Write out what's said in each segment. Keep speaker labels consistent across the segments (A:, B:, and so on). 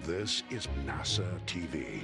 A: This is NASA TV.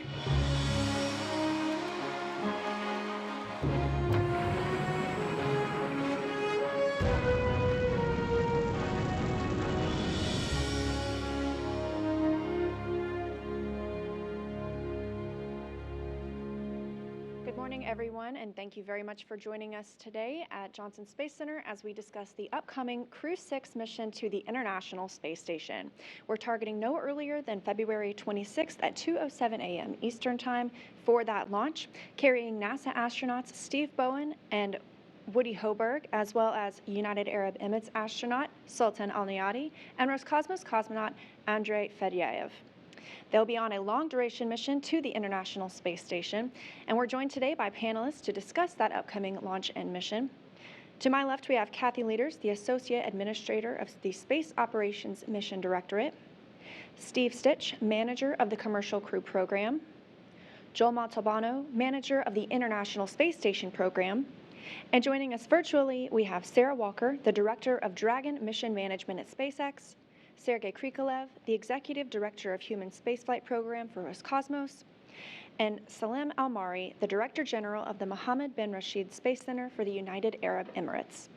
B: Good morning, everyone, and thank you very much for joining us today at Johnson Space Center as we discuss the upcoming Crew-6 mission to the International Space Station. We're targeting no earlier than February 26th at 2:07 a.m. Eastern Time for that launch, carrying NASA astronauts Steve Bowen and Woody Hoburg, as well as United Arab Emirates astronaut Sultan Al-Nayati and Roscosmos cosmonaut Andrei Fedyaev. They'll be on a long-duration mission to the International Space Station, and we're joined today by panelists to discuss that upcoming launch and mission. To my left, we have Kathy Leaders, the Associate Administrator of the Space Operations Mission Directorate, Steve Stitch, Manager of the Commercial Crew Program, Joel Montalbano, Manager of the International Space Station Program, and joining us virtually, we have Sarah Walker, the Director of Dragon Mission Management at SpaceX, Sergei Krikalev, the Executive Director of Human Spaceflight Program for Roscosmos, and Salim Al-Mari, the Director General of the Mohammed bin Rashid Space Center for the United Arab Emirates.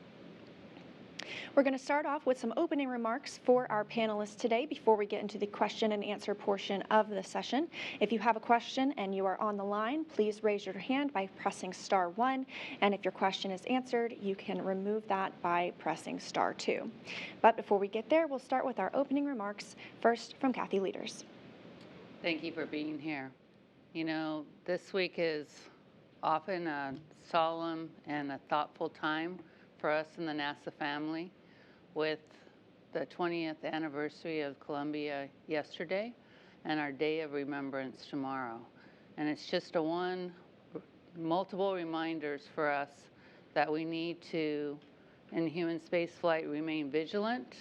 B: We're going to start off with some opening remarks for our panelists today before we get into the question and answer portion of the session. If you have a question and you are on the line, please raise your hand by pressing *1, and if your question is answered, you can remove that by pressing *2. But before we get there, we'll start with our opening remarks, first from Kathy Leaders.
C: Thank you for being here. You know, this week is often a solemn and a thoughtful time for us in the NASA family, with the 20th anniversary of Columbia yesterday and our Day of Remembrance tomorrow. And it's just multiple reminders for us that we need to, in human spaceflight, remain vigilant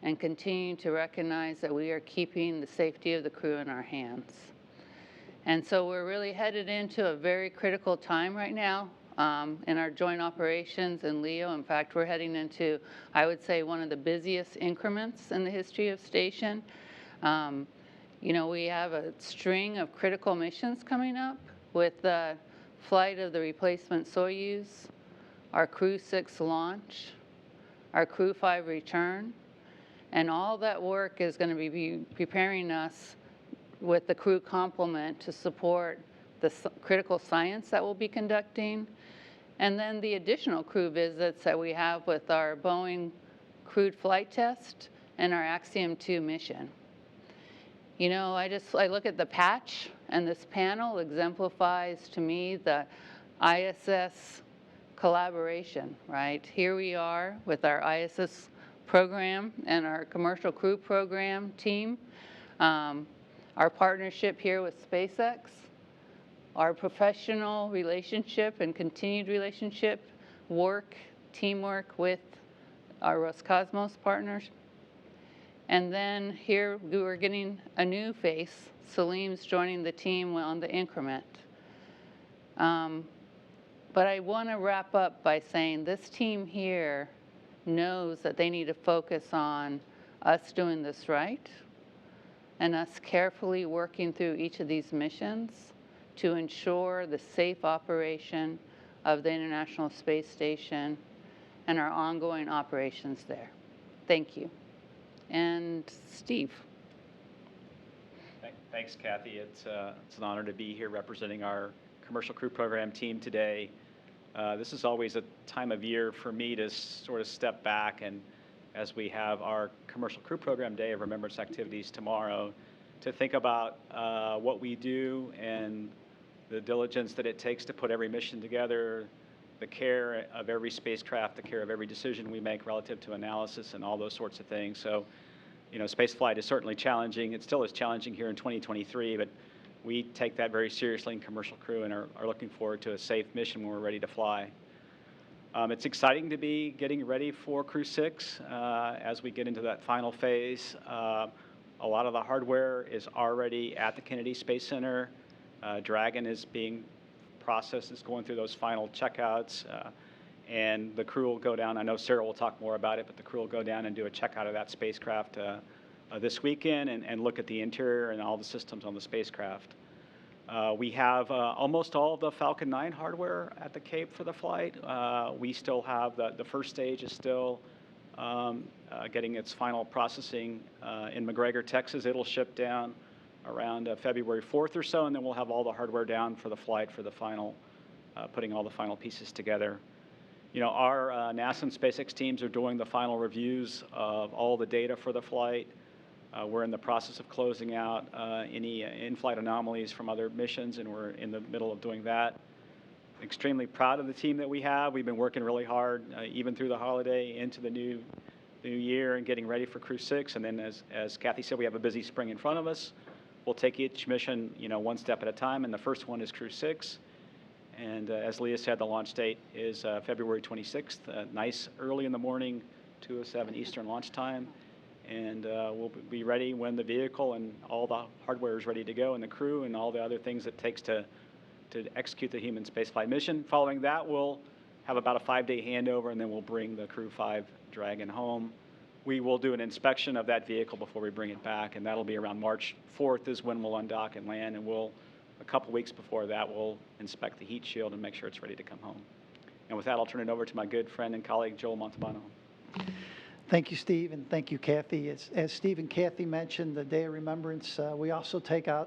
C: and continue to recognize that we are keeping the safety of the crew in our hands. And so we're really headed into a very critical time right now in our joint operations in LEO. In fact, we're heading into, I would say, one of the busiest increments in the history of station. You know, we have a string of critical missions coming up with the flight of the replacement Soyuz, our Crew-6 launch, our Crew-5 return, and all that work is going to be preparing us with the crew complement to support the critical science that we'll be conducting, and then the additional crew visits that we have with our Boeing crewed flight test and our Axiom 2 mission. You know, I look at the patch, and this panel exemplifies to me the ISS collaboration, right? Here we are with our ISS program and our commercial crew program team, our partnership here with SpaceX, our professional relationship and continued relationship, teamwork with our Roscosmos partners. And then here we're getting a new face. Salim's joining the team on the increment. But I want to wrap up by saying this team here knows that they need to focus on us doing this right and us carefully working through each of these missions to ensure the safe operation of the International Space Station and our ongoing operations there. Thank you. And Steve.
D: Thanks, Kathy. It's an honor to be here representing our Commercial Crew Program team today. This is always a time of year for me to sort of step back, and as we have our Commercial Crew Program Day of Remembrance activities tomorrow, to think about what we do and the diligence that it takes to put every mission together, the care of every spacecraft, the care of every decision we make relative to analysis and all those sorts of things. So, you know, spaceflight is certainly challenging. It still is challenging here in 2023, but we take that very seriously in Commercial Crew and are looking forward to a safe mission when we're ready to fly. It's exciting to be getting ready for Crew-6 as we get into that final phase. A lot of the hardware is already at the Kennedy Space Center. Dragon is being processed, is going through those final checkouts, and the crew will go down. I know Sarah will talk more about it, but the crew will go down and do a checkout of that spacecraft this weekend and look at the interior and all the systems on the spacecraft. We have almost all of the Falcon 9 hardware at the Cape for the flight. We still have the first stage is still getting its final processing in McGregor, Texas. It'll ship down around February 4th or so, and then we'll have all the hardware down for the flight for the final, putting all the final pieces together. You know, our NASA and SpaceX teams are doing the final reviews of all the data for the flight. We're in the process of closing out any in-flight anomalies from other missions, and we're in the middle of doing that. Extremely proud of the team that we have. We've been working really hard, even through the holiday into the new year and getting ready for Crew-6. And then, as Kathy said, we have a busy spring in front of us. We'll take each mission, you know, one step at a time, and the first one is Crew-6. And as Leah said, the launch date is February 26th, nice early in the morning, 2:07 Eastern launch time. And we'll be ready when the vehicle and all the hardware is ready to go, and the crew and all the other things it takes to execute the human spaceflight mission. Following that, we'll have about a 5-day handover, and then we'll bring the Crew-5 Dragon home. We will do an inspection of that vehicle before we bring it back, and that'll be around March 4th is when we'll undock and land, and a couple weeks before that, we'll inspect the heat shield and make sure it's ready to come home. And with that, I'll turn it over to my good friend and colleague, Joel Montalbano.
E: Thank you, Steve, and thank you, Kathy. As Steve and Kathy mentioned, the Day of Remembrance, we also take a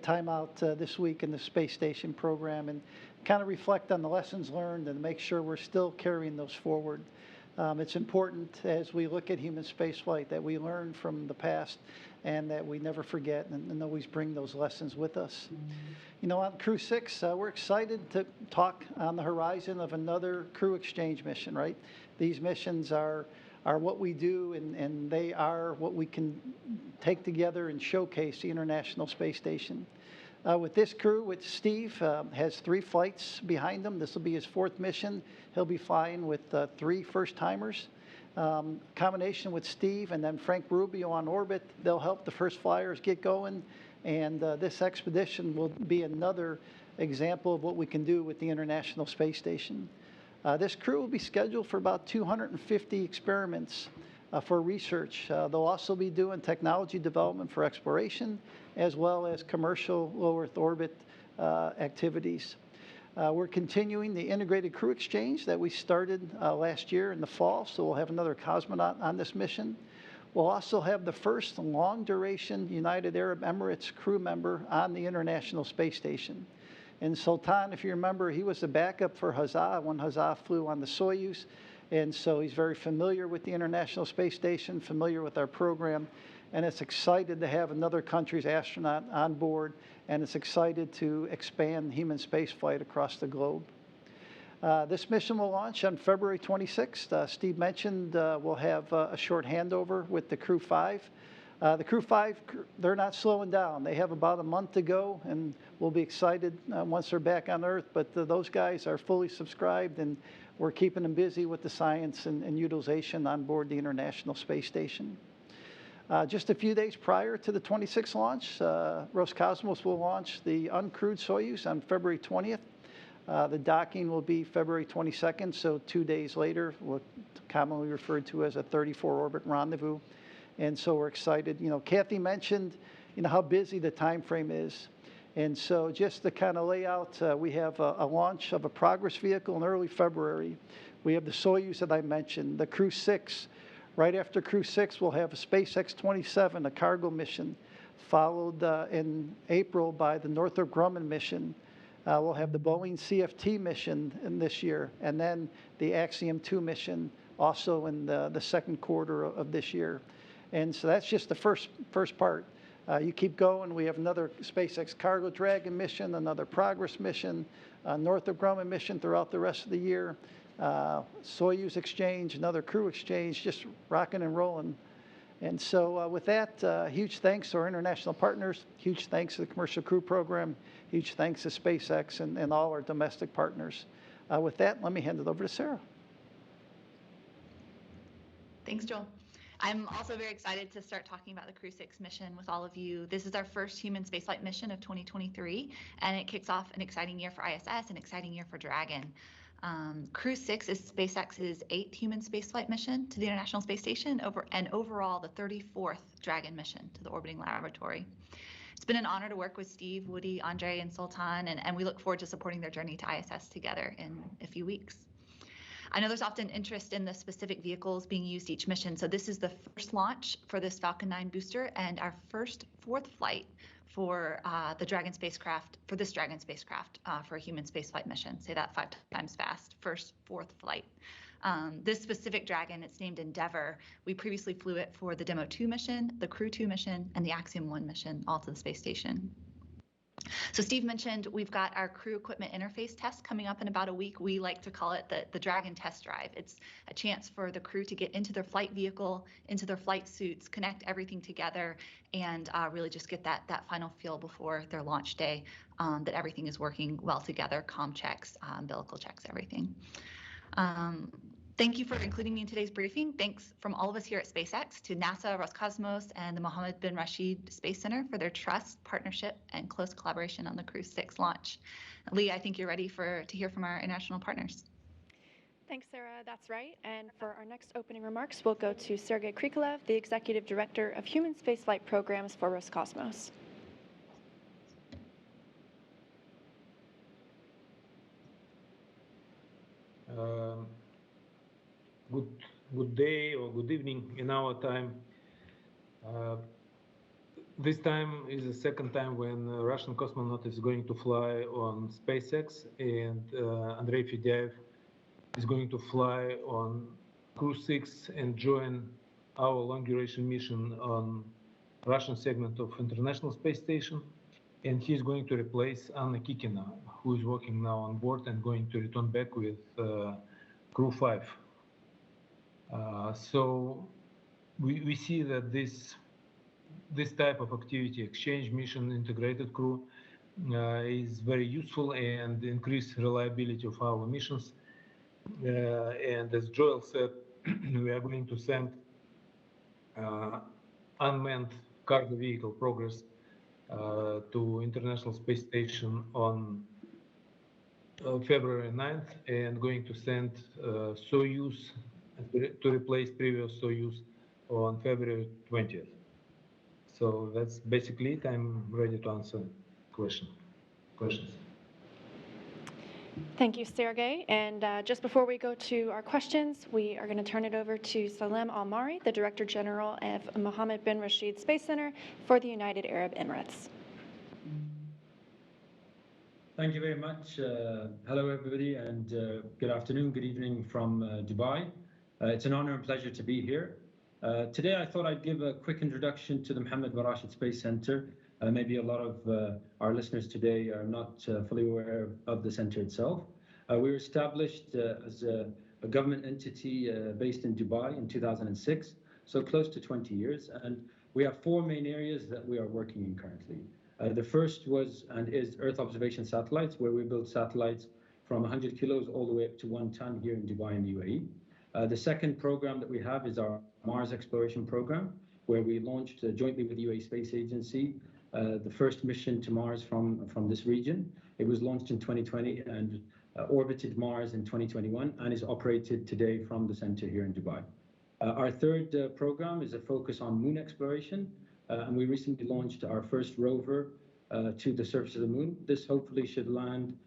E: time out this week in the space station program and kind of reflect on the lessons learned and make sure we're still carrying those forward. It's important as we look at human spaceflight that we learn from the past and that we never forget and always bring those lessons with us. You know, on Crew-6, we're excited to talk on the horizon of another crew exchange mission, right? These missions are what we do, and they are what we can take together and showcase the International Space Station. With this crew, which Steve has 3 flights behind him. This will be his 4th mission. He'll be flying with 3 first-timers. Combination with Steve and then Frank Rubio on orbit, they'll help the first flyers get going. And this expedition will be another example of what we can do with the International Space Station. This crew will be scheduled for about 250 experiments for research. They'll also be doing technology development for exploration, as well as commercial low Earth orbit activities. We're continuing the integrated crew exchange that we started last year in the fall, so we'll have another cosmonaut on this mission. We'll also have the first long-duration United Arab Emirates crew member on the International Space Station. And Sultan, if you remember, he was the backup for Huzzah when Huzzah flew on the Soyuz. And so he's very familiar with the International Space Station, familiar with our program, and it's excited to have another country's astronaut on board, and it's excited to expand human spaceflight across the globe. This mission will launch on February 26th. Steve mentioned we'll have a short handover with the Crew-5. The Crew-5, they're not slowing down. They have about a month to go, and we'll be excited once they're back on Earth. But those guys are fully subscribed, and we're keeping them busy with the science and utilization on board the International Space Station. Just a few days prior to the 26th launch, Roscosmos will launch the uncrewed Soyuz on February 20th. The docking will be February 22nd, so 2 days later, what's commonly referred to as a 34-orbit rendezvous. And so we're excited. You know, Kathy mentioned, you know, how busy the time frame is. And so just to kind of lay out, we have a launch of a Progress vehicle in early February. We have the Soyuz that I mentioned, the Crew-6. Right after Crew-6, we'll have a SpaceX 27, a cargo mission, followed in April by the Northrop Grumman mission. We'll have the Boeing CFT mission in this year, and then the Axiom 2 mission also in the second quarter of this year. And so that's just the first part. You keep going. We have another SpaceX Cargo Dragon mission, another Progress mission, Northrop Grumman mission throughout the rest of the year, Soyuz exchange, another crew exchange, just rocking and rolling. And so with that, huge thanks to our international partners, huge thanks to the Commercial Crew Program, huge thanks to SpaceX and all our domestic partners. With that, let me hand it over to Sarah.
F: Thanks, Joel. I'm also very excited to start talking about the Crew-6 mission with all of you. This is our first human spaceflight mission of 2023, and it kicks off an exciting year for ISS, an exciting year for Dragon. Crew-6 is SpaceX's 8th human spaceflight mission to the International Space Station and overall the 34th Dragon mission to the orbiting laboratory. It's been an honor to work with Steve, Woody, Andre, and Sultan, and we look forward to supporting their journey to ISS together in a few weeks. I know there's often interest in the specific vehicles being used each mission, so this is the first launch for this Falcon 9 booster and our fourth flight for the Dragon spacecraft, for a human spaceflight mission. Say that 5 times fast. Fourth flight. This specific Dragon, it's named Endeavour. We previously flew it for the Demo 2 mission, the Crew 2 mission, and the Axiom 1 mission, all to the space station. So Steve mentioned we've got our crew equipment interface test coming up in about a week. We like to call it the Dragon test drive. It's a chance for the crew to get into their flight vehicle, into their flight suits, connect everything together, and really just get that final feel before their launch day that everything is working well together, comm checks, umbilical checks, everything. Thank you for including me in today's briefing. Thanks from all of us here at SpaceX to NASA, Roscosmos, and the Mohammed bin Rashid Space Center for their trust, partnership, and close collaboration on the Crew-6 launch. Lee, I think you're ready to hear from our international partners.
B: Thanks, Sarah. That's right. And for our next opening remarks, we'll go to Sergei Krikalev, the Executive Director of Human Spaceflight Programs for Roscosmos.
G: Good day or good evening in our time. This time is the second time when a Russian cosmonaut is going to fly on SpaceX, and Andrei Fedyaev is going to fly on Crew-6 and join our long-duration mission on Russian segment of International Space Station. And he's going to replace Anna Kikina, who is working now on board and going to return back with Crew-5. So we see that this type of activity, exchange mission, integrated crew, is very useful and increase reliability of our missions. And as Joel said, we are going to send unmanned cargo vehicle Progress to International Space Station on February 9th, and going to send Soyuz to replace previous Soyuz on February 20th. So that's basically it. I'm ready to answer questions.
B: Thank you, Sergei. And just before we go to our questions, we are going to turn it over to Salem Al-Mari, the Director General of Mohammed bin Rashid Space Center for the United Arab Emirates.
H: Thank you very much. Hello, everybody, and good afternoon, good evening from Dubai. It's an honor and pleasure to be here. Today, I thought I'd give a quick introduction to the Mohammed bin Rashid Space Center. Maybe a lot of our listeners today are not fully aware of the center itself. We were established as a government entity based in Dubai in 2006, so close to 20 years. And we have 4 main areas that we are working in currently. The first was and is Earth observation satellites, where we build satellites from 100 kilos all the way up to 1 ton here in Dubai and the UAE. The second program that we have is our Mars exploration program, where we launched jointly with the UAE Space Agency the first mission to Mars from this region. It was launched in 2020 and orbited Mars in 2021 and is operated today from the center here in Dubai. Our third program is a focus on moon exploration. And we recently launched our first rover to the surface of the moon. This hopefully should land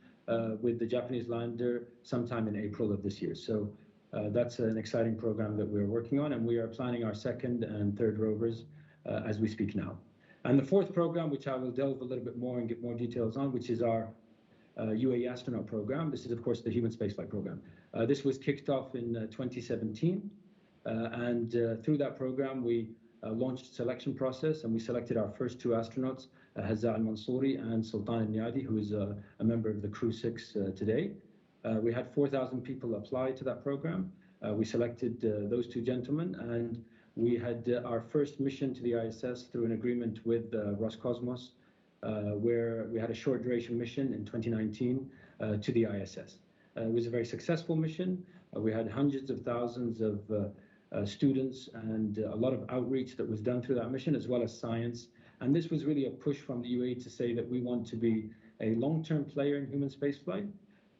H: with the Japanese lander sometime in April of this year. So that's an exciting program that we're working on, and we are planning our second and third rovers as we speak now. And the fourth program, which I will delve a little bit more and get more details on, which is our UAE astronaut program. This is, of course, the human spaceflight program. This was kicked off in 2017, and through that program, we launched selection process, and we selected our first 2 astronauts, Hazza al-Mansouri and Sultan al-Niadi, who is a member of the Crew-6 today. We had 4,000 people apply to that program. We selected those 2 gentlemen, and we had our first mission to the ISS through an agreement with Roscosmos, where we had a short duration mission in 2019 to the ISS. It was a very successful mission. We had hundreds of thousands of students and a lot of outreach that was done through that mission, as well as science. And this was really a push from the UAE to say that we want to be a long-term player in human spaceflight.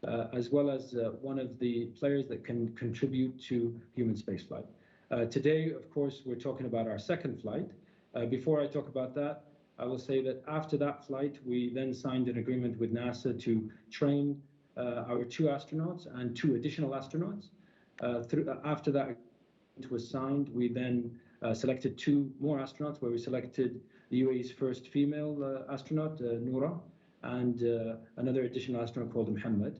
H: as well as one of the players that can contribute to human spaceflight. Today, of course, we're talking about our second flight. Before I talk about that, I will say that after that flight, we then signed an agreement with NASA to train our 2 astronauts and 2 additional astronauts. After that agreement was signed, we then selected 2 more astronauts, where we selected the UAE's first female astronaut, Noura, and another additional astronaut called Mohammed.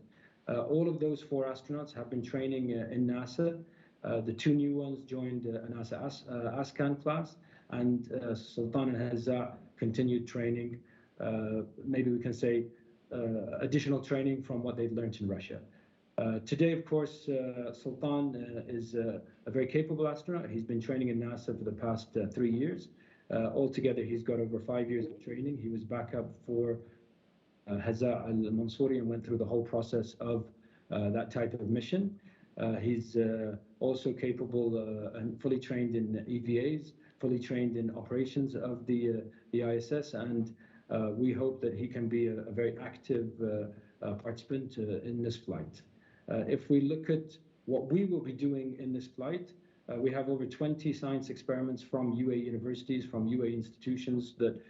H: All of those 4 astronauts have been training in NASA. The 2 new ones joined NASA Ascan class, and Sultan and Hazza continued training, maybe we can say additional training from what they've learned in Russia. Today, of course, Sultan is a very capable astronaut. He's been training in NASA for the past 3 years. Altogether, he's got over 5 years of training. He was backup for Hazza al-Mansouri and went through the whole process of that type of mission. He's also capable and fully trained in EVAs, fully trained in operations of the ISS, and we hope that he can be a very active participant in this flight. If we look at what we will be doing in this flight, we have over 20 science experiments from UAE universities, from UAE institutions that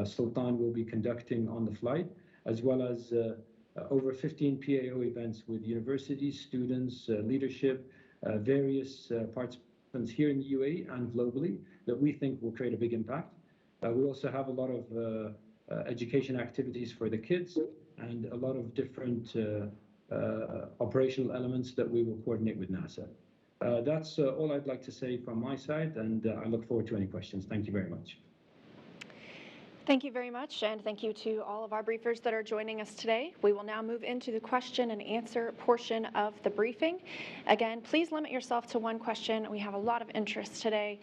H: Sultan will be conducting on the flight, as well as over 15 PAO events with universities, students, leadership, various participants here in the UAE and globally that we think will create a big impact. We also have a lot of education activities for the kids and a lot of different operational elements that we will coordinate with NASA. That's all I'd like to say from my side, and I look forward to any questions. Thank you very much.
B: Thank you very much, and thank you to all of our briefers that are joining us today. We will now move into the question and answer portion of the briefing. Again, please limit yourself to 1 question. We have a lot of interest today.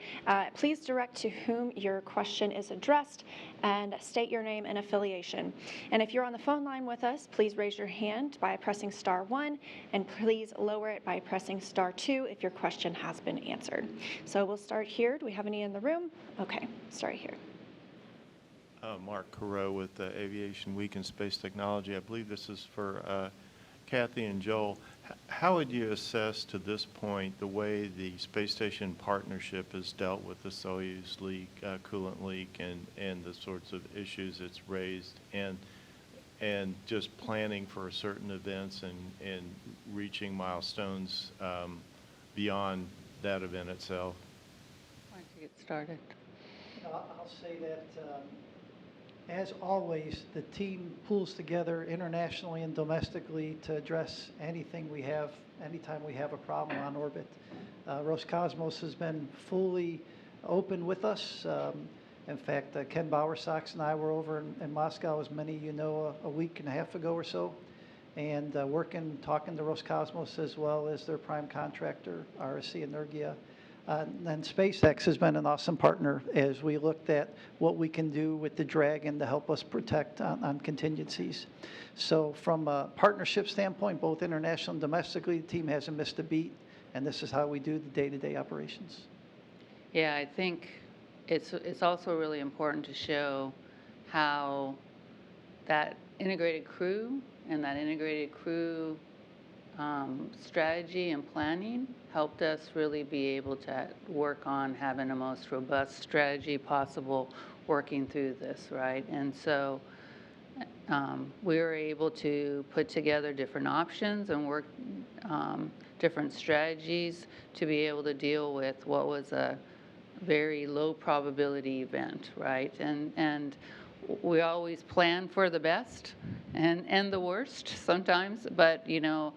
B: Please direct to whom your question is addressed and state your name and affiliation. And if you're on the phone line with us, please raise your hand by pressing *1, and please lower it by pressing *2 if your question has been answered. So we'll start here. Do we have any in the room? Okay, start here.
I: Mark Carreau with Aviation Week and Space Technology. I believe this is for Kathy and Joel. How would you assess to this point the way the space station partnership has dealt with the Soyuz leak, coolant leak, and the sorts of issues it's raised, and just planning for certain events and reaching milestones beyond that event itself?
C: Why don't you get started?
E: I'll say that as always, the team pulls together internationally and domestically to address anything we have, anytime we have a problem on orbit. Roscosmos has been fully open with us. In fact, Ken Bowersox and I were over in Moscow, as many of you know, a week and a half ago or so, and talking to Roscosmos as well as their prime contractor, RSC Energia. And SpaceX has been an awesome partner as we looked at what we can do with the Dragon to help us protect on contingencies. So from a partnership standpoint, both international and domestically, the team hasn't missed a beat, and this is how we do the day-to-day operations.
C: Yeah, I think it's also really important to show how that integrated crew and that integrated crew strategy and planning helped us really be able to work on having the most robust strategy possible working through this, right? And so we were able to put together different options and work different strategies to be able to deal with what was a very low probability event, right? And we always plan for the best and the worst sometimes, but you know,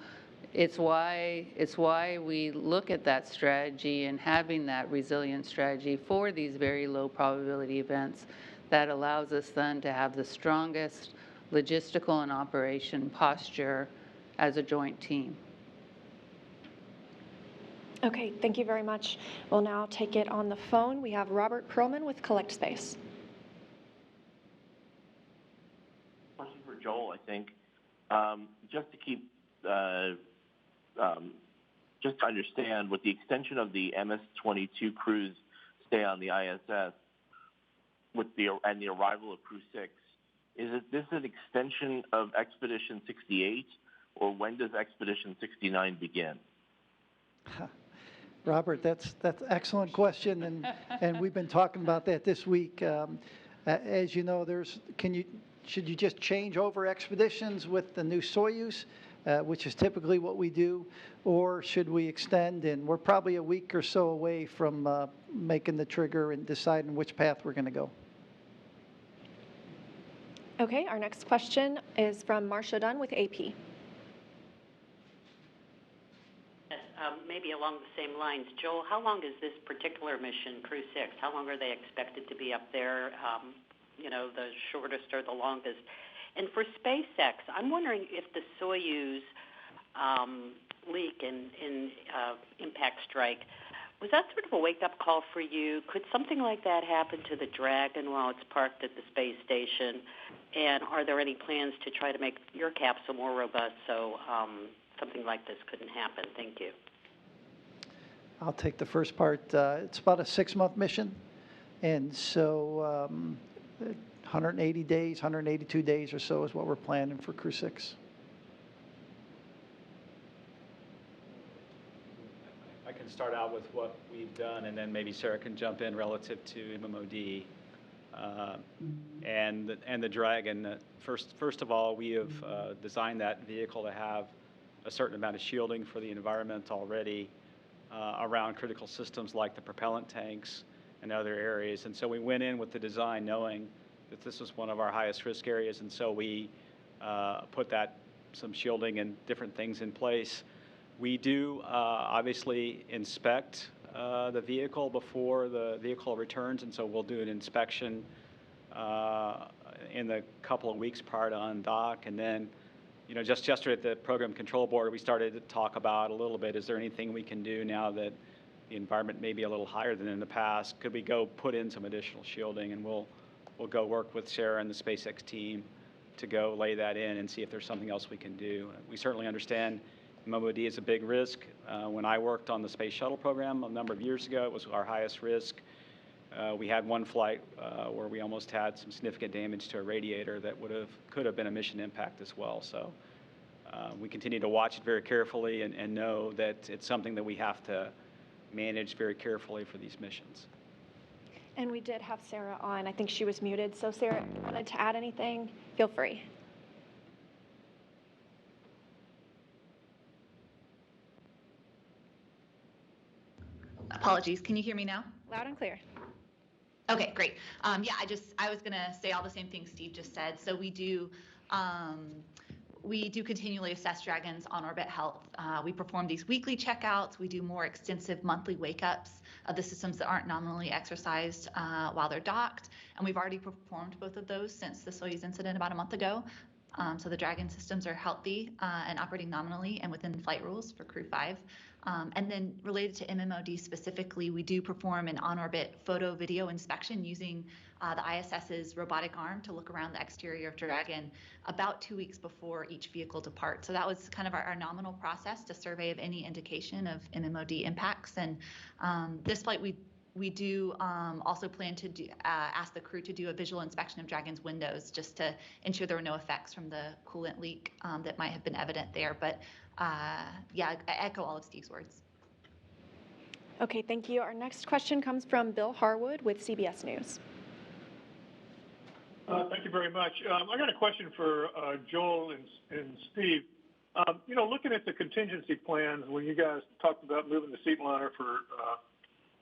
C: it's why we look at that strategy and having that resilient strategy for these very low probability events that allows us then to have the strongest logistical and operation posture as a joint team.
B: Okay, thank you very much. We'll now take it on the phone. We have Robert Perlman with Collect Space.
J: Question for Joel, I think. Just to keep just to understand, with the extension of the MS-22 crews stay on the ISS and the arrival of Crew-6, is this an extension of Expedition 68, or when does Expedition 69 begin?
E: Robert, that's an excellent question, and we've been talking about that this week. As you know, should you just change over expeditions with the new Soyuz, which is typically what we do, or should we extend? And we're probably a week or so away from making the trigger and deciding which path we're going to go.
B: Okay, our next question is from Marcia Dunn with AP.
K: Maybe along the same lines. Joel, how long is this particular mission, Crew-6? How long are they expected to be up there? The shortest or the longest? And for SpaceX, I'm wondering if the Soyuz leak and impact strike, was that sort of a wake-up call for you? Could something like that happen to the Dragon while it's parked at the space station? And are there any plans to try to make your capsule more robust so something like this couldn't happen? Thank you.
E: I'll take the first part. It's about a 6-month mission, and so 180 days, 182 days or so is what we're planning for Crew-6.
D: I can start out with what we've done, and then maybe Sarah can jump in relative to MMOD and the Dragon. First of all, we have designed that vehicle to have a certain amount of shielding for the environment already around critical systems like the propellant tanks and other areas. And so we went in with the design knowing that this was one of our highest risk areas, and so we put some shielding and different things in place. We do obviously inspect the vehicle before the vehicle returns, and so we'll do an inspection in the couple of weeks prior to undock. And then, just yesterday at the Program Control Board, we started to talk about a little bit, is there anything we can do now that the environment may be a little higher than in the past? Could we go put in some additional shielding? And we'll go work with Sarah and the SpaceX team to go lay that in and see if there's something else we can do. We certainly understand MMOD is a big risk. When I worked on the Space Shuttle program a number of years ago, it was our highest risk. We had one flight where we almost had some significant damage to a radiator that could have been a mission impact as well. So we continue to watch it very carefully and know that it's something that we have to manage very carefully for these missions.
B: And we did have Sarah on. I think she was muted. So Sarah, if you wanted to add anything, feel free.
F: Apologies. Can you hear me now?
B: Loud and clear.
F: Okay, great. I was going to say all the same things Steve just said. So we do continually assess Dragon's on-orbit health. We perform these weekly checkouts. We do more extensive monthly wake-ups of the systems that aren't nominally exercised while they're docked. And we've already performed both of those since the Soyuz incident about a month ago. So the Dragon systems are healthy and operating nominally and within flight rules for Crew-5. And then related to MMOD specifically, we do perform an on-orbit photo video inspection using the ISS's robotic arm to look around the exterior of Dragon about 2 weeks before each vehicle departs. So that was kind of our nominal process to survey of any indication of MMOD impacts. And this flight, we do also plan to ask the crew to do a visual inspection of Dragon's windows just to ensure there were no effects from the coolant leak that might have been evident there. But I echo all of Steve's words.
B: Okay, thank you. Our next question comes from Bill Harwood with CBS News.
L: Thank you very much. I got a question for Joel and Steve. Looking at the contingency plans, when you guys talked about moving the seat liner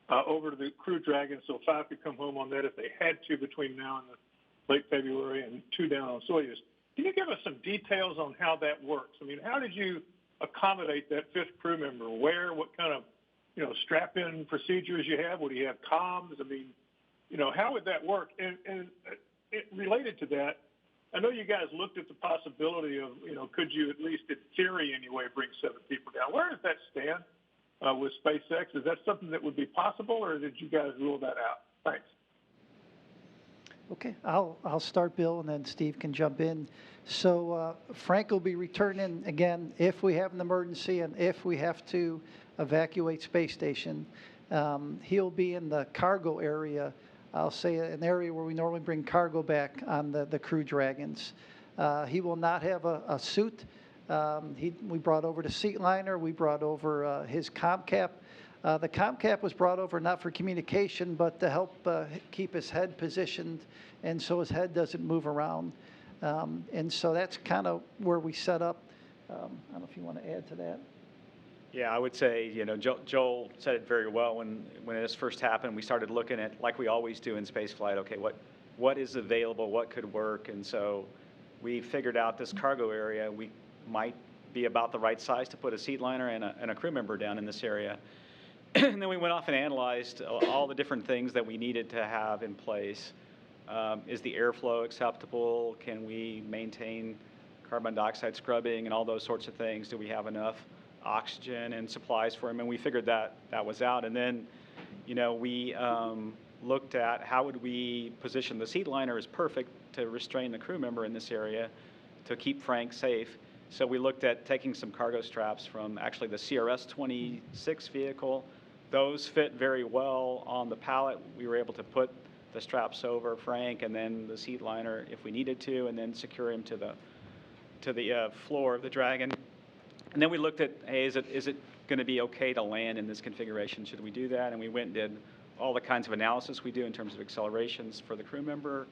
L: over to the Crew Dragon so 5 could come home on that if they had to between now and the late February and 2 down on Soyuz. Can you give us some details on how that works? I mean, how did you accommodate that 5th crew member? Where, what kind of, strap-in procedures you have? Would you have comms? I mean, how would that work? And related to that, I know you guys looked at the possibility of, could you at least in theory anyway bring 7 people down? Where does that stand with SpaceX? Is that something that would be possible, or did you guys rule that out? Thanks.
E: Okay, I'll start, Bill, and then Steve can jump in. So Frank will be returning again if we have an emergency and if we have to evacuate space station. He'll be in the cargo area. I'll say an area where we normally bring cargo back on the Crew Dragons. He will not have a suit. We brought over the seat liner. We brought over his comm cap. The comm cap was brought over not for communication, but to help keep his head positioned, and so his head doesn't move around. And so that's kind of where we set up. I don't know if you want to add to that.
D: Yeah, I would say, Joel said it very well. When this first happened, we started looking at, like we always do in spaceflight, okay, what is available, what could work, and so we figured out this cargo area. We might be about the right size to put a seat liner and a crew member down in this area. And then we went off and analyzed all the different things that we needed to have in place. Is the airflow acceptable? Can we maintain carbon dioxide scrubbing and all those sorts of things? Do we have enough oxygen and supplies for him? And we figured that was out. And then, we looked at how would we position the seat liner is perfect to restrain the crew member in this area to keep Frank safe. So we looked at taking some cargo straps from actually the CRS-26 vehicle. Those fit very well on the pallet. We were able to put the straps over Frank and then the seat liner if we needed to, and then secure him to the floor of the Dragon. And then we looked at, hey, is it going to be okay to land in this configuration? Should we do that? And we went and did all the kinds of analysis we do in terms of accelerations for the crew member,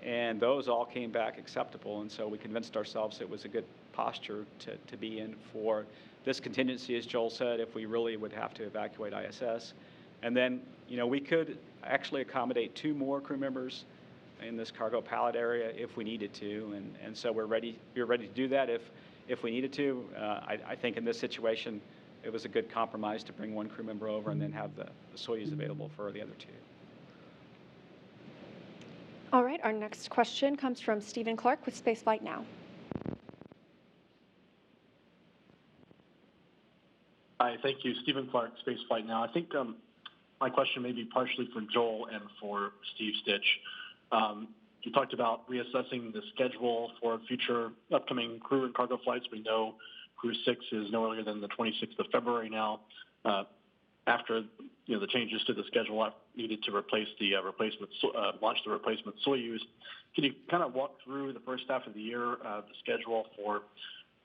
D: and those all came back acceptable. And so we convinced ourselves it was a good posture to be in for this contingency, as Joel said, if we really would have to evacuate ISS. And then, we could actually accommodate 2 more crew members in this cargo pallet area if we needed to, and so we're ready to do that if we needed to. I think in this situation, it was a good compromise to bring 1 crew member over and then have the Soyuz available for the other 2.
B: All right, our next question comes from Stephen Clark with Spaceflight Now.
M: Hi, thank you. Stephen Clark, Spaceflight Now. I think my question may be partially for Joel and for Steve Stitch. You talked about reassessing the schedule for future upcoming crew and cargo flights. We know Crew-6 is no earlier than the 26th of February now. After the changes to the schedule needed to replace the launch the replacement Soyuz. Can you kind of walk through the first half of the year, the schedule for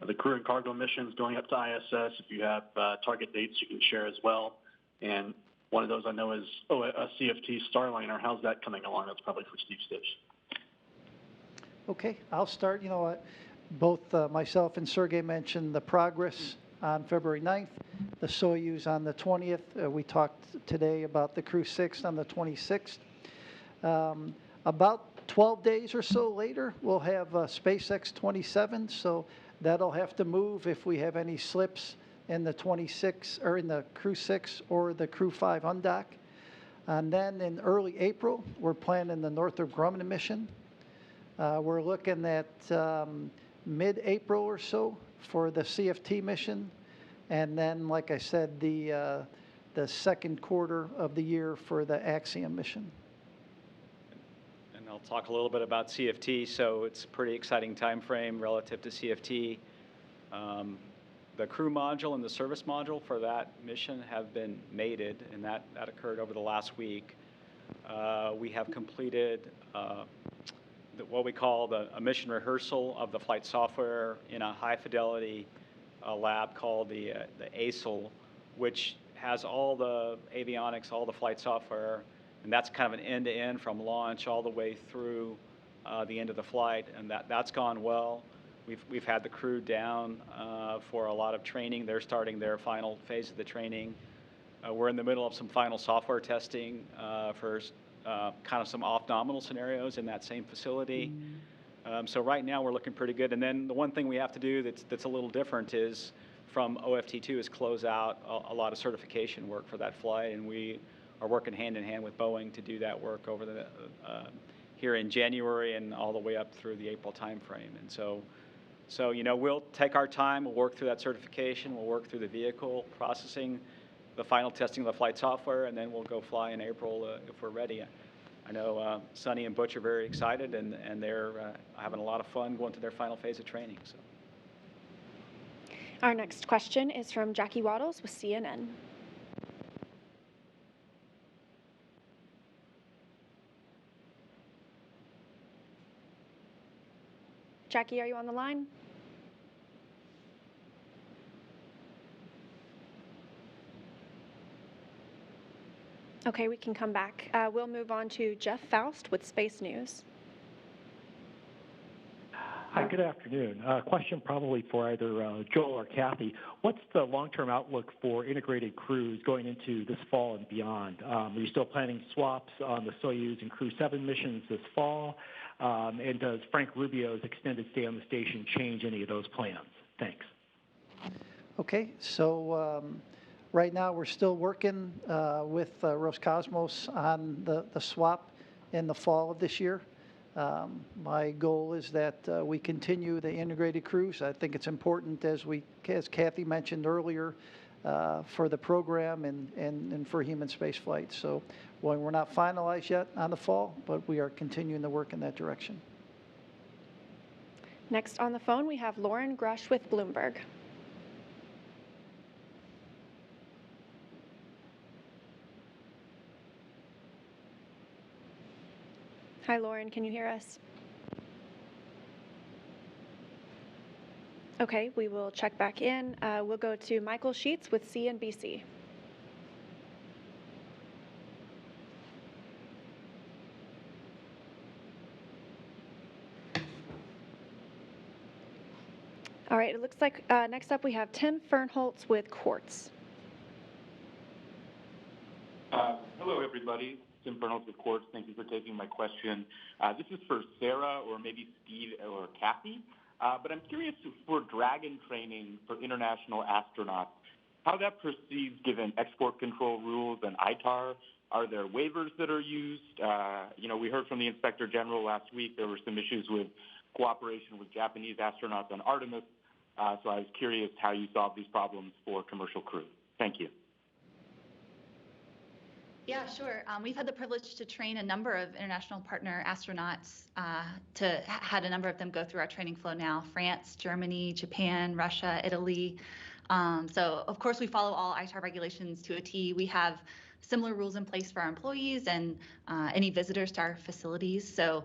M: the crew and cargo missions going up to ISS? If you have target dates you can share as well. And one of those I know is a CFT Starliner. How's that coming along? That's probably for Steve Stitch.
E: Okay, I'll start. Both myself and Sergey mentioned the progress on February 9th, the Soyuz on the 20th. We talked today about the Crew-6 on the 26th. About 12 days or so later, we'll have SpaceX 27, so that'll have to move if we have any slips in the 26 or in the Crew-6 or the Crew-5 undock. And then in early April, we're planning the Northrop Grumman mission. We're looking at mid-April or so for the CFT mission, and then, like I said, the second quarter of the year for the Axiom mission.
D: And I'll talk a little bit about CFT. So it's a pretty exciting time frame relative to CFT. The crew module and the service module for that mission have been mated, and that occurred over the last week. We have completed what we call a mission rehearsal of the flight software in a high-fidelity lab called the ASIL, which has all the avionics, all the flight software, and that's kind of an end-to-end from launch all the way through the end of the flight, and that's gone well. We've had the crew down for a lot of training. They're starting their final phase of the training. We're in the middle of some final software testing for kind of some off-nominal scenarios in that same facility. So right now we're looking pretty good. And then the one thing we have to do that's a little different is from OFT2 is close out a lot of certification work for that flight, and we are working hand in hand with Boeing to do that work over the here in January and all the way up through the April timeframe. And so we'll take our time. We'll work through that certification. We'll work through the vehicle processing, the final testing of the flight software, and then we'll go fly in April if we're ready. I know Sonny and Butch are very excited, and they're having a lot of fun going through their final phase of training. So.
B: Our next question is from Jackie Waddles with CNN. Jackie, are you on the line? Okay, we can come back. We'll move on to Jeff Faust with Space News.
N: Hi, good afternoon. Question probably for either Joel or Kathy. What's the long-term outlook for integrated crews going into this fall and beyond? Are you still planning swaps on the Soyuz and Crew-7 missions this fall? And does Frank Rubio's extended stay on the station change any of those plans? Thanks.
E: Okay, so right now we're still working with Roscosmos on the swap in the fall of this year. My goal is that we continue the integrated crews. I think it's important, as Kathy mentioned earlier, for the program and for human spaceflight. So we're not finalized yet on the fall, but we are continuing to work in that direction.
B: Next on the phone, we have Lauren Grush with Bloomberg. Hi, Lauren, can you hear us? Okay, we will check back in. We'll go to Michael Sheets with CNBC. All right, it looks like next up we have Tim Fernholz with Quartz.
O: Hello, everybody. Tim Fernholz with Quartz. Thank you for taking my question. This is for Sarah or maybe Steve or Kathy. But I'm curious for Dragon training for international astronauts, how that proceeds given export control rules and ITAR. Are there waivers that are used? We heard from the Inspector General last week there were some issues with cooperation with Japanese astronauts on Artemis. So I was curious how you solve these problems for commercial crew. Thank you.
F: Yeah, sure. We've had the privilege to train a number of international partner astronauts, had a number of them go through our training flow now: France, Germany, Japan, Russia, Italy. So, of course, we follow all ITAR regulations to a T. We have similar rules in place for our employees and any visitors to our facilities. So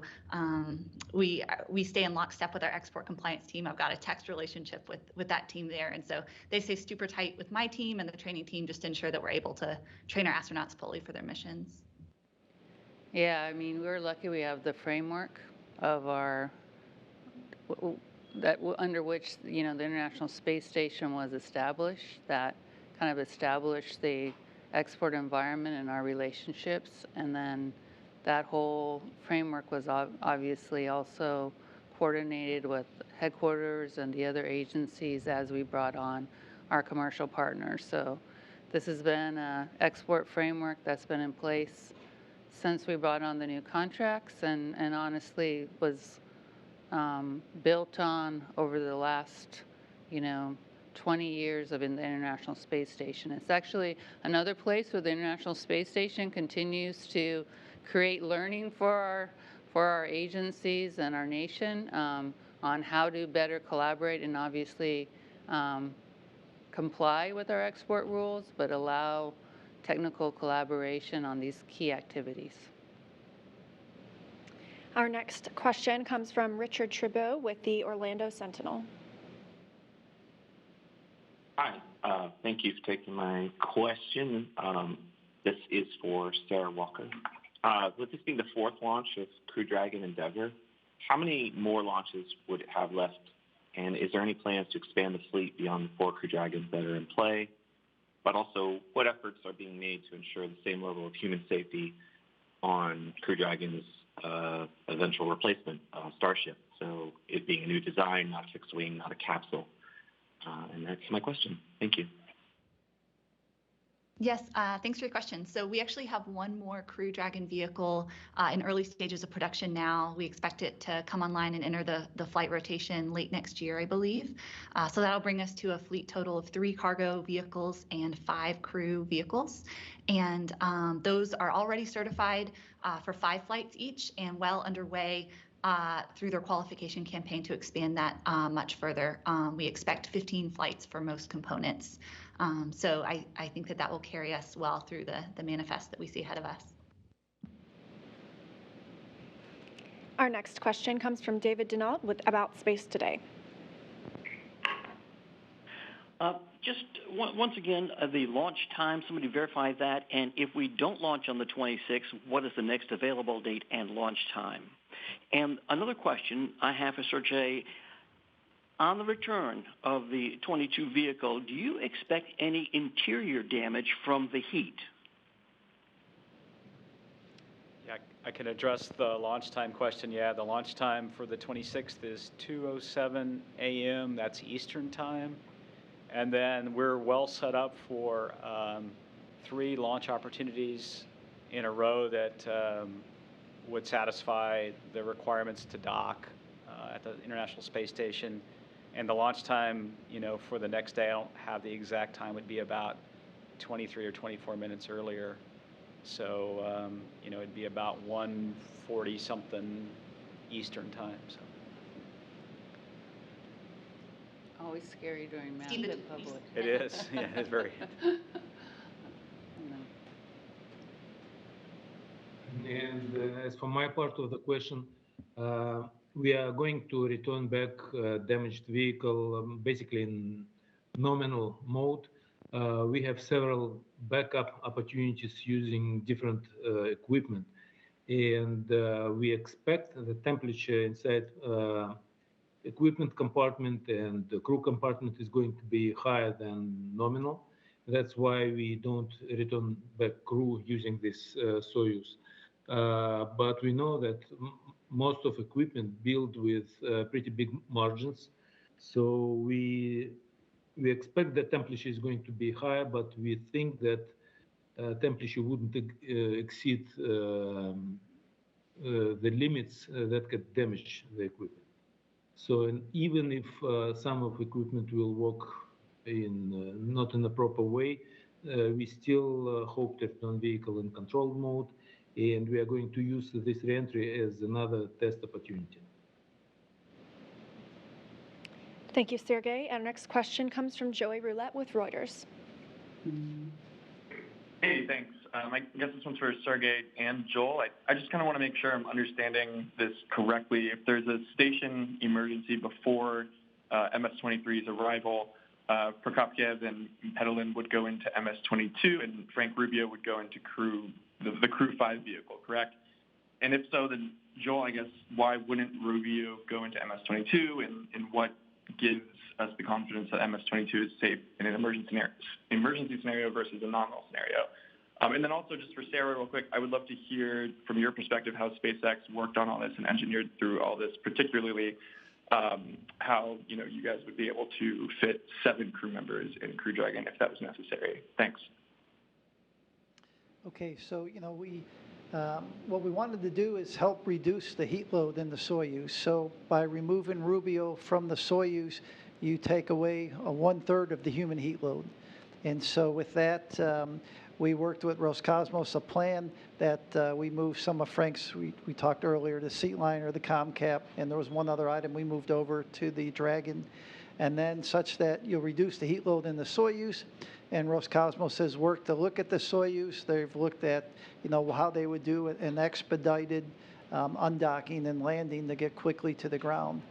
F: we stay in lockstep with our export compliance team. I've got a text relationship with that team there. And so they stay super tight with my team and the training team just to ensure that we're able to train our astronauts fully for their missions.
C: Yeah, I mean, we're lucky we have the framework of our under which the International Space Station was established, that kind of established the export environment and our relationships, and then that whole framework was obviously also coordinated with headquarters and the other agencies as we brought on our commercial partners. So this has been an export framework that's been in place since we brought on the new contracts, and honestly was built on over the last 20 years of the International Space Station. It's actually another place where the International Space Station continues to create learning for our agencies and our nation on how to better collaborate and obviously comply with our export rules, but allow technical collaboration on these key activities.
B: Our next question comes from Richard Tribeau with the Orlando Sentinel.
J: Hi, thank you for taking my question. This is for Sarah Walker. With this being the fourth launch of Crew Dragon Endeavour, how many more launches would it have left? And is there any plans to expand the fleet beyond the 4 Crew Dragons that are in play? But also, what efforts are being made to ensure the same level of human safety on Crew Dragon's eventual replacement, Starship? So it being a new design, not a fixed wing, not a capsule. And that's my question. Thank you.
F: Yes, thanks for your question. So we actually have one more Crew Dragon vehicle in early stages of production now. We expect it to come online and enter the flight rotation late next year, I believe. So that'll bring us to a fleet total of 3 cargo vehicles and 5 crew vehicles. And those are already certified for 5 flights each and well underway through their qualification campaign to expand that much further. We expect 15 flights for most components. So I think that will carry us well through the manifest that we see ahead of us.
B: Our next question comes from David Denault with About Space Today.
P: Just once again, the launch time, somebody verify that. And if we don't launch on the 26th, what is the next available date and launch time? And another question I have for Sergey, on the return of the 22 vehicle, do you expect any interior damage from the heat?
D: Yeah, I can address the launch time question. Yeah, the launch time for the 26th is 2:07 a.m. That's Eastern time. And then we're well set up for 3 launch opportunities in a row that would satisfy the requirements to dock at the International Space Station. And the launch time, for the next day, I don't have the exact time, would be about 23 or 24 minutes earlier. So, it'd be about 1:40 something Eastern time. So.
C: Always scary during math in public.
D: It is. Yeah, it's very.
G: And as for my part of the question, we are going to return back damaged vehicle basically in nominal mode. We have several backup opportunities using different equipment. And we expect the temperature inside equipment compartment and the crew compartment is going to be higher than nominal. That's why we don't return back crew using this Soyuz. But we know that most of equipment built with pretty big margins. So we expect the temperature is going to be higher, but we think that temperature wouldn't exceed the limits that could damage the equipment. So and even if some of equipment will work not in a proper way, we still hope to return vehicle in controlled mode, and we are going to use this reentry as another test opportunity.
B: Thank you, Sergey. Our next question comes from Joey Roulette with Reuters.
Q: Hey, thanks. I guess this one's for Sergey and Joel. I just kind of want to make sure I'm understanding this correctly. If there's a station emergency before MS-23's arrival, Prokopyev and Petelin would go into MS-22 and Frank Rubio would go into the Crew-5 vehicle, correct? And if so, then Joel, I guess, why wouldn't Rubio go into MS-22 and what gives us the confidence that MS-22 is safe in an emergency scenario versus a nominal scenario? And then also just for Sarah real quick, I would love to hear from your perspective how SpaceX worked on all this and engineered through all this, particularly how you guys would be able to fit 7 crew members in Crew Dragon if that was necessary. Thanks.
E: Okay, so what we wanted to do is help reduce the heat load in the Soyuz. So by removing Rubio from the Soyuz, you take away 1/3 of the human heat load. And so with that, we worked with Roscosmos a plan that we moved some of Frank's, we talked earlier, the seat liner, the comm cap, and there was one other item we moved over to the Dragon. And then such that you'll reduce the heat load in the Soyuz. And Roscosmos has worked to look at the Soyuz. They've looked at, how they would do an expedited undocking and landing to get quickly to the ground.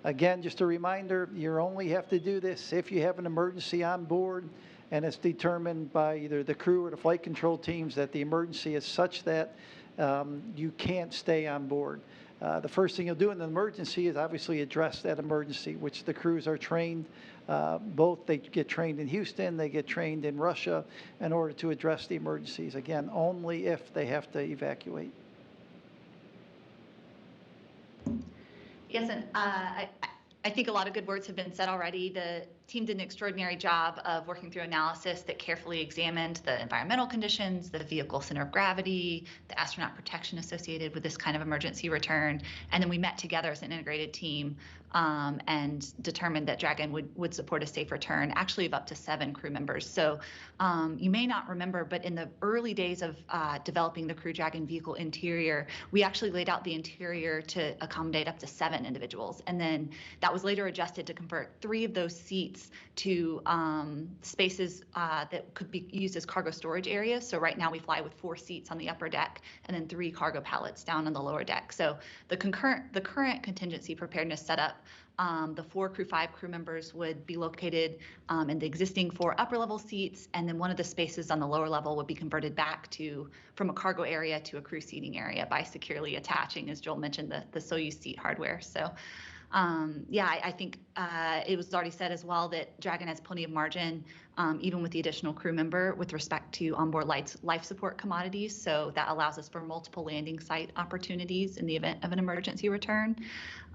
E: Again, just a reminder, you only have to do this if you have an emergency on board and it's determined by either the crew or the flight control teams that the emergency is such that you can't stay on board. The first thing you'll do in an emergency is obviously address that emergency, which the crews are trained. Both they get trained in Houston, they get trained in Russia in order to address the emergencies. Again, only if they have to evacuate.
F: Yes, and I think a lot of good words have been said already. The team did an extraordinary job of working through analysis that carefully examined the environmental conditions, the vehicle center of gravity, the astronaut protection associated with this kind of emergency return. And then we met together as an integrated team and determined that Dragon would support a safe return, actually of up to 7 crew members. So you may not remember, but in the early days of developing the Crew Dragon vehicle interior, we actually laid out the interior to accommodate up to 7 individuals. And then that was later adjusted to convert 3 of those seats seats to spaces that could be used as cargo storage areas. So right now we fly with 4 seats on the upper deck and then 3 cargo pallets down on the lower deck. So the current contingency preparedness setup, the 4 Crew-5 crew members would be located in the existing 4 upper level seats, and then one of the spaces on the lower level would be converted back from a cargo area to a crew seating area by securely attaching, as Joel mentioned, the Soyuz seat hardware. So I think it was already said as well that Dragon has plenty of margin, even with the additional crew member, with respect to onboard life support commodities. So that allows us for multiple landing site opportunities in the event of an emergency return.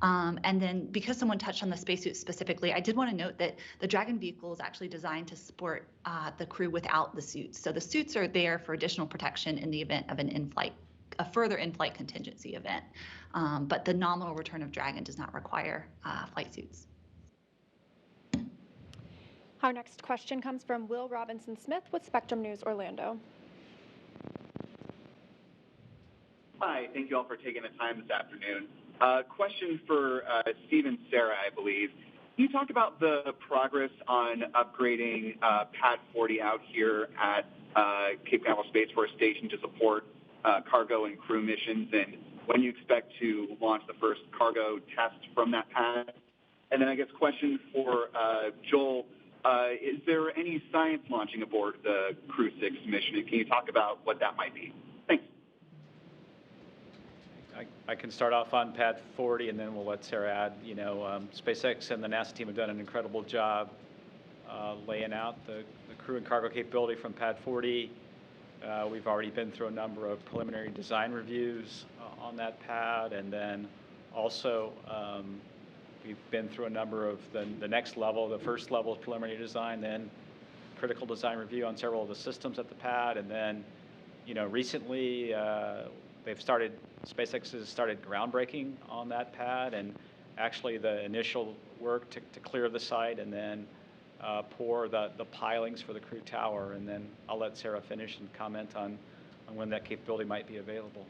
F: And then because someone touched on the spacesuit specifically, I did want to note that the Dragon vehicle is actually designed to support the crew without the suits. So the suits are there for additional protection in the event of a further in-flight contingency event. But the nominal return of Dragon does not require flight suits.
B: Our next question comes from Will Robinson-Smith with Spectrum News Orlando.
R: Hi, thank you all for taking the time this afternoon. Question for Steve and Sarah, I believe. Can you talk about the progress on upgrading Pad 40 out here at Cape Canaveral Space Force Station to support cargo and crew missions, and when you expect to launch the first cargo test from that pad? And then I guess question for Joel, is there any science launching aboard the Crew-6 mission? And can you talk about what that might be? Thanks.
D: I can start off on Pad 40, and then we'll let Sarah add. SpaceX and the NASA team have done an incredible job laying out the crew and cargo capability from Pad 40. We've already been through a number of preliminary design reviews on that pad, and then also we've been through a number of the next level, the first level of preliminary design, then critical design review on several of the systems at the pad, and then recently SpaceX has started groundbreaking on that pad, and actually the initial work to clear the site and then pour the pilings for the crew tower, and then I'll let Sarah finish and comment on when that capability might be available.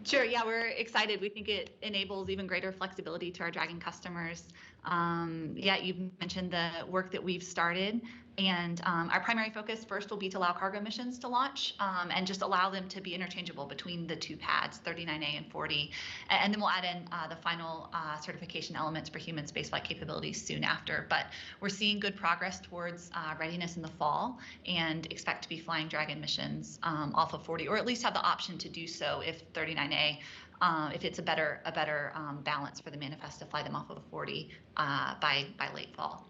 F: Sure. Yeah, we're excited. We think it enables even greater flexibility to our Dragon customers. You mentioned the work that we've started, and our primary focus first will be to allow cargo missions to launch and just allow them to be interchangeable between the 2 pads, 39A and 40. And then we'll add in the final certification elements for human spaceflight capabilities soon after. But we're seeing good progress towards readiness in the fall and expect to be flying Dragon missions off of 40, or at least have the option to do so if 39A, if it's a better balance for the manifest to fly them off of 40 by late fall.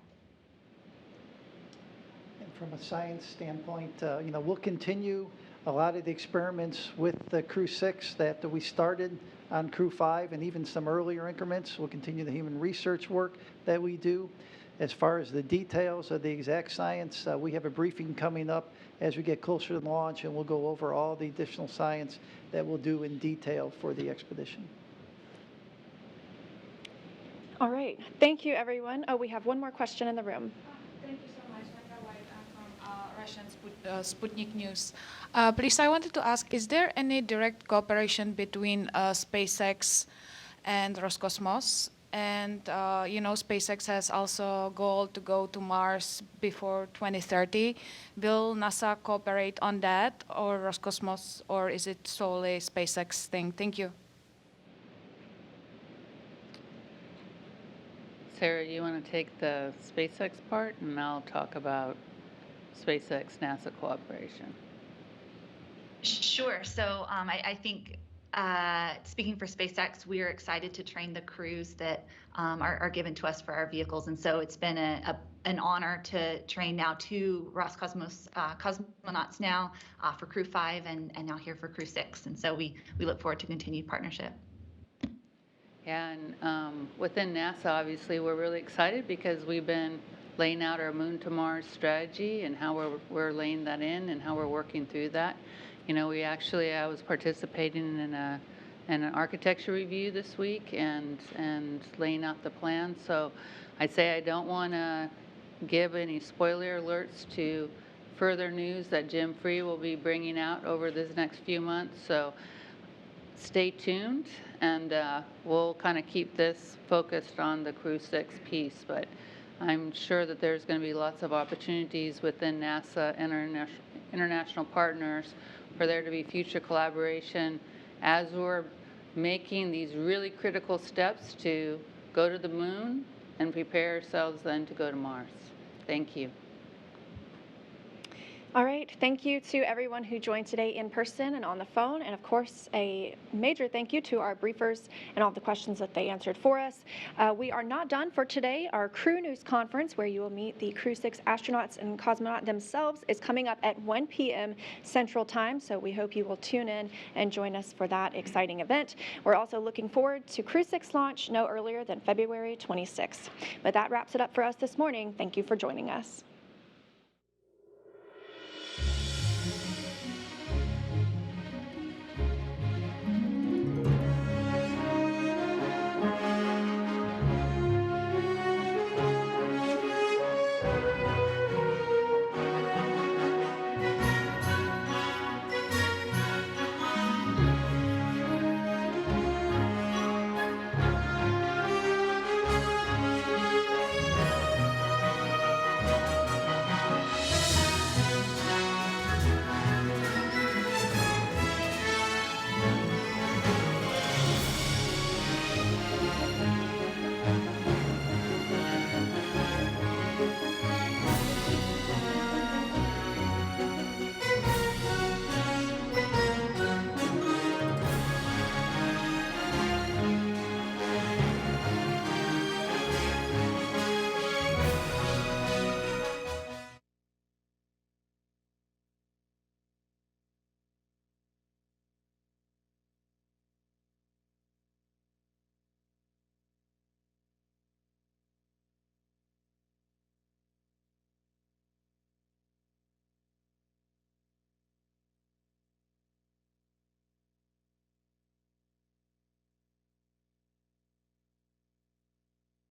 E: And from a science standpoint, we'll continue a lot of the experiments with the Crew-6 that we started on Crew-5 and even some earlier increments. We'll continue the human research work that we do. As far as the details of the exact science, we have a briefing coming up as we get closer to launch, and we'll go over all the additional science that we'll do in detail for the expedition.
B: All right. Thank you, everyone. Oh, we have one more question in the room.
S: Thank you so much, Dr. White. I'm from Russian Sputnik News. Please, I wanted to ask, is there any direct cooperation between SpaceX and Roscosmos? And, SpaceX has also a goal to go to Mars before 2030. Will NASA cooperate on that, or Roscosmos, or is it solely SpaceX thing? Thank you.
C: Sarah, you want to take the SpaceX part, and I'll talk about SpaceX-NASA cooperation.
F: Sure. So I think speaking for SpaceX, we are excited to train the crews that are given to us for our vehicles. And so it's been an honor to train now 2 Roscosmos cosmonauts now for Crew-5 and now here for Crew-6. And so we look forward to continued partnership.
C: Yeah, and within NASA, obviously, we're really excited because we've been laying out our Moon to Mars strategy and how we're laying that in and how we're working through that. I was participating in an architecture review this week and laying out the plan. So I'd say I don't want to give any spoiler alerts to further news that Jim Free will be bringing out over this next few months. So stay tuned, and we'll kind of keep this focused on the Crew-6 piece. But I'm sure that there's going to be lots of opportunities within NASA and our international partners for there to be future collaboration as we're making these really critical steps to go to the moon and prepare ourselves then to go to Mars. Thank you.
B: All right, thank you to everyone who joined today in person and on the phone, and of course, a major thank you to our briefers and all the questions that they answered for us. We are not done for today. Our Crew News Conference, where you will meet the Crew-6 astronauts and cosmonaut themselves, is coming up at 1 p.m. Central Time, so we hope you will tune in and join us for that exciting event. We're also looking forward to Crew-6 launch no earlier than February 26th. But that wraps it up for us this morning. Thank you for joining us.